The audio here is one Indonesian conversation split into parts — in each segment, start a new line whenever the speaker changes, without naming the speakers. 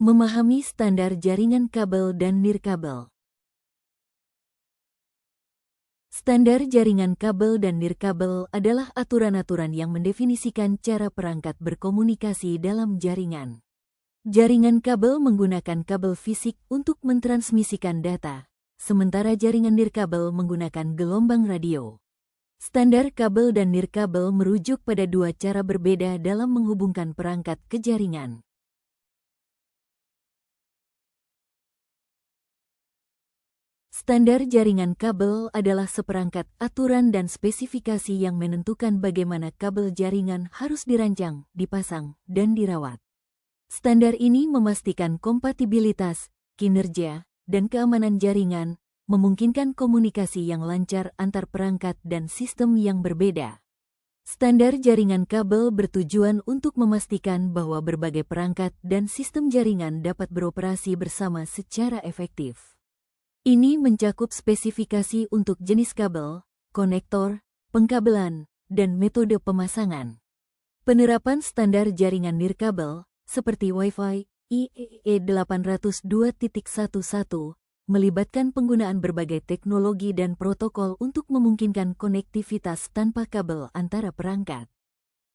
Memahami standar jaringan kabel dan nirkabel. Standar jaringan kabel dan nirkabel adalah aturan-aturan yang mendefinisikan cara perangkat berkomunikasi dalam jaringan. Jaringan kabel menggunakan kabel fisik untuk mentransmisikan data, sementara jaringan nirkabel menggunakan gelombang radio. Standar kabel dan nirkabel merujuk pada dua cara berbeda dalam menghubungkan perangkat ke jaringan. Standar jaringan kabel adalah seperangkat aturan dan spesifikasi yang menentukan bagaimana kabel jaringan harus dirancang, dipasang, dan dirawat. Standar ini memastikan kompatibilitas, kinerja, dan keamanan jaringan, memungkinkan komunikasi yang lancar antar perangkat dan sistem yang berbeda. Standar jaringan kabel bertujuan untuk memastikan bahwa berbagai perangkat dan sistem jaringan dapat beroperasi bersama secara efektif. Ini mencakup spesifikasi untuk jenis kabel, konektor, pengkabelan, dan metode pemasangan. Penerapan standar jaringan nirkabel, seperti Wi-Fi, IEEE 802.11, melibatkan penggunaan berbagai teknologi dan protokol untuk memungkinkan konektivitas tanpa kabel antara perangkat.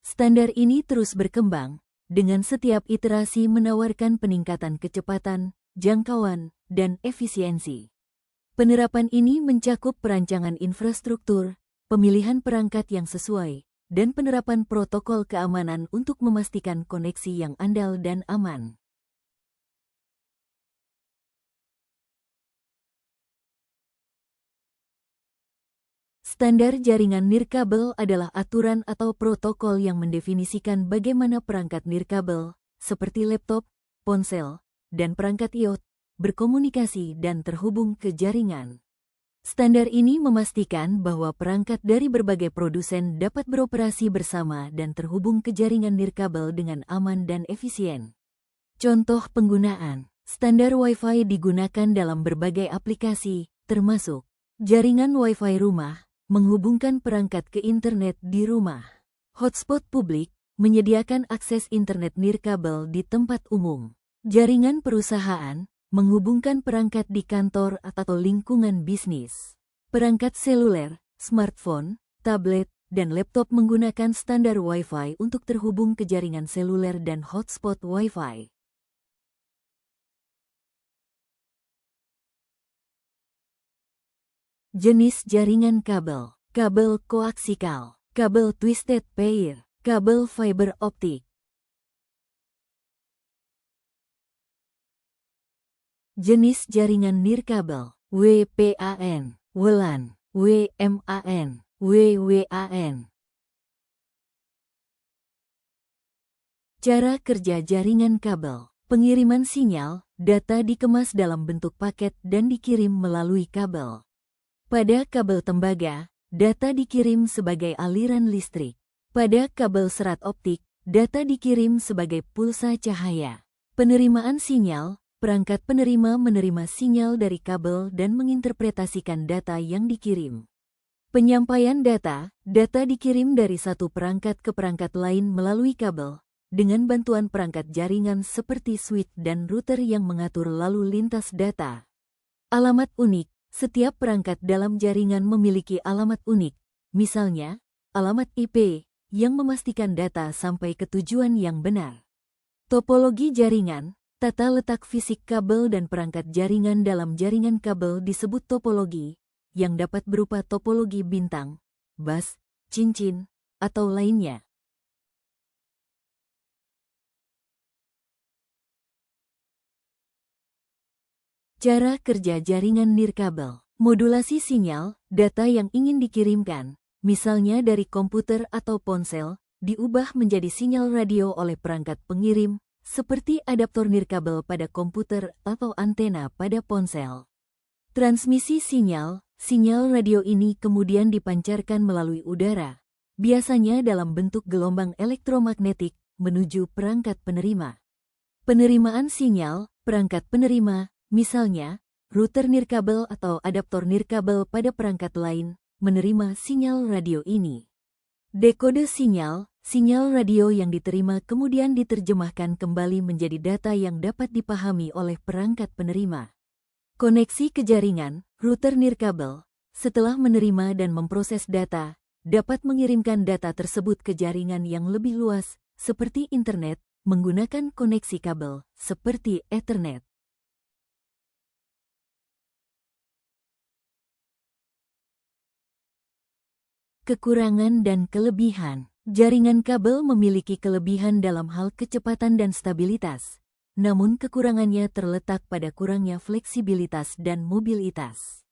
Standar ini terus berkembang, dengan setiap iterasi menawarkan peningkatan kecepatan, jangkauan, dan efisiensi. Penerapan ini mencakup perancangan infrastruktur, pemilihan perangkat yang sesuai, dan penerapan protokol keamanan untuk memastikan koneksi yang andal dan aman. Standar jaringan nirkabel adalah aturan atau protokol yang mendefinisikan bagaimana perangkat nirkabel, seperti laptop, ponsel, dan perangkat IoT, berkomunikasi dan terhubung ke jaringan. Standar ini memastikan bahwa perangkat dari berbagai produsen dapat beroperasi bersama dan terhubung ke jaringan nirkabel dengan aman dan efisien. Contoh penggunaan: standar Wi-Fi digunakan dalam berbagai aplikasi, termasuk jaringan Wi-Fi rumah, menghubungkan perangkat ke internet di rumah. Hotspot publik, menyediakan akses internet nirkabel di tempat umum. Jaringan perusahaan, menghubungkan perangkat di kantor atau lingkungan bisnis. Perangkat seluler, smartphone, tablet, dan laptop menggunakan standar Wi-Fi untuk terhubung ke jaringan seluler dan hotspot Wi-Fi. Jenis jaringan kabel: kabel koaksikal, kabel twisted pair, kabel fiber optik. Jenis jaringan nirkabel: WPAN, WLAN, WMAN, WWAN. Cara kerja jaringan kabel: pengiriman sinyal, data dikemas dalam bentuk paket dan dikirim melalui kabel. Pada kabel tembaga, data dikirim sebagai aliran listrik. Pada kabel serat optik, data dikirim sebagai pulsa cahaya. Penerimaan sinyal: perangkat penerima menerima sinyal dari kabel dan menginterpretasikan data yang dikirim. Penyampaian data: data dikirim dari satu perangkat ke perangkat lain melalui kabel, dengan bantuan perangkat jaringan seperti switch dan router yang mengatur lalu lintas data. Alamat unik: setiap perangkat dalam jaringan memiliki alamat unik, misalnya, alamat IP, yang memastikan data sampai ke tujuan yang benar. Topologi jaringan: tata letak fisik kabel dan perangkat jaringan dalam jaringan kabel disebut topologi, yang dapat berupa topologi bintang, bus, cincin, atau lainnya. Cara kerja jaringan nirkabel: modulasi sinyal, data yang ingin dikirimkan, misalnya dari komputer atau ponsel, diubah menjadi sinyal radio oleh perangkat pengirim, seperti adaptor nirkabel pada komputer atau antena pada ponsel. Transmisi sinyal, sinyal radio ini kemudian dipancarkan melalui udara, biasanya dalam bentuk gelombang elektromagnetik, menuju perangkat penerima. Penerimaan sinyal, perangkat penerima, misalnya, router nirkabel atau adaptor nirkabel pada perangkat lain, menerima sinyal radio ini. Dekode sinyal, sinyal radio yang diterima kemudian diterjemahkan kembali menjadi data yang dapat dipahami oleh perangkat penerima. Koneksi ke jaringan, router nirkabel, setelah menerima dan memproses data, dapat mengirimkan data tersebut ke jaringan yang lebih luas, seperti internet, menggunakan koneksi kabel, seperti Ethernet. Kekurangan dan kelebihan. Jaringan kabel memiliki kelebihan dalam hal kecepatan dan stabilitas, namun kekurangannya terletak pada kurangnya fleksibilitas dan mobilitas.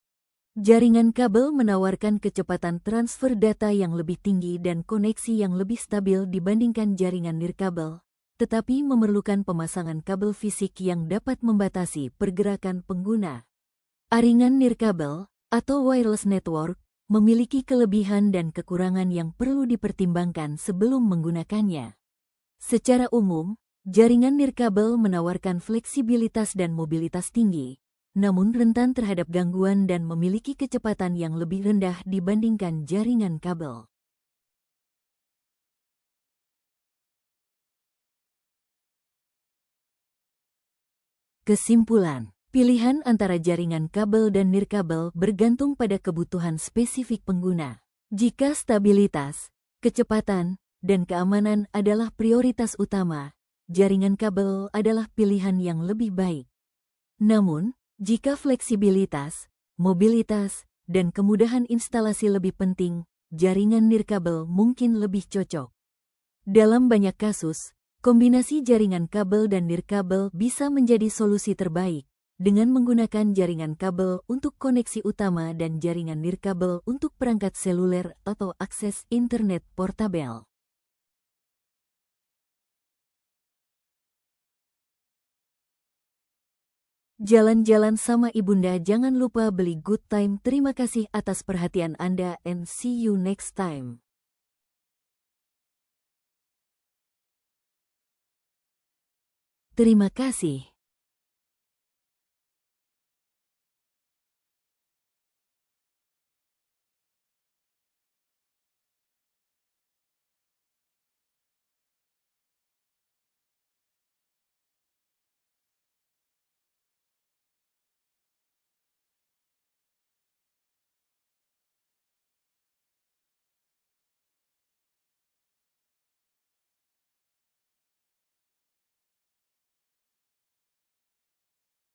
Jaringan kabel menawarkan kecepatan transfer data yang lebih tinggi dan koneksi yang lebih stabil dibandingkan jaringan nirkabel, tetapi memerlukan pemasangan kabel fisik yang dapat membatasi pergerakan pengguna. Jaringan nirkabel, atau wireless network, memiliki kelebihan dan kekurangan yang perlu dipertimbangkan sebelum menggunakannya. Secara umum, jaringan nirkabel menawarkan fleksibilitas dan mobilitas tinggi, namun rentan terhadap gangguan dan memiliki kecepatan yang lebih rendah dibandingkan jaringan kabel. Kesimpulan. Pilihan antara jaringan kabel dan nirkabel bergantung pada kebutuhan spesifik pengguna. Jika stabilitas, kecepatan, dan keamanan adalah prioritas utama, jaringan kabel adalah pilihan yang lebih baik. Namun, jika fleksibilitas, mobilitas, dan kemudahan instalasi lebih penting, jaringan nirkabel mungkin lebih cocok. Dalam banyak kasus, kombinasi jaringan kabel dan nirkabel bisa menjadi solusi terbaik, dengan menggunakan jaringan kabel untuk koneksi utama dan jaringan nirkabel untuk perangkat seluler atau akses internet portabel. Jalan-jalan sama ibunda, jangan lupa beli Good Time. Terima kasih atas perhatian Anda and see you next time. Terima kasih.